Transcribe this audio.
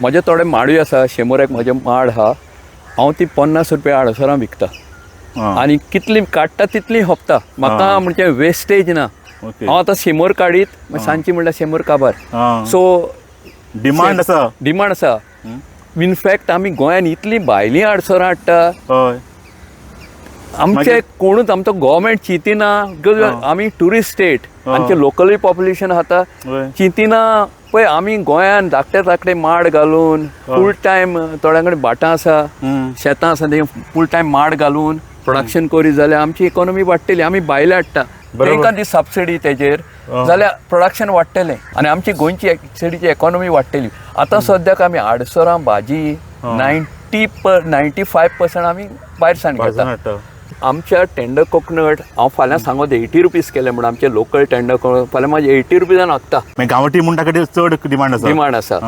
म्हजे थोडे माडूय आसा 100 म्हजे माड आहा हांव ती 50 रुपया आडसरां विकता आनी कितली काडटा तितली होपता म्हाका म्हणजे वेस्टेज ना हांव आतां 100 काडीत सांजची म्हणल्यार 100 काबार सो डिमांड आसा इनफॅक्ट आमी गोंयान इतली भायलीं आडसरां हाडटा आमचे कोणूच आमचो गव्हर्मेंट चिंतिना आमी ट्युरिस्ट स्टेट आमचे लोकलूय पॉप्युलेशन आतां चिंतिना पळय आमी गोंयान धाकटे माड घालून फूल टायम थोड्या कडेन भाटां आसा शेतां आसा ते फूल टायम माड घालून प्रोडक्शन करीत जाल्यार आमची इकॉनॉमी वाडटली आमी भायले हाडटा तांकां दी सबसिडी तेजेर जाल्यार प्रोडक्शन वाडटलें आनी आमची गोंयची सिटीची इकॉनॉमी वाडटली आतां सद्याक आमी आडसरां भाजी 95% आमी भायर सावन घेता आमच्या टेंडर कोकोनट हांव फाल्यां सांगोत 80 रुपीज केले म्हणून आमचे लोकल टेंडर कोकोनट फाल्यां म्हाजे 80 रुपीजान हाडटा गांवठी म्हणटा चड डिमांड आसा डिमांड आसा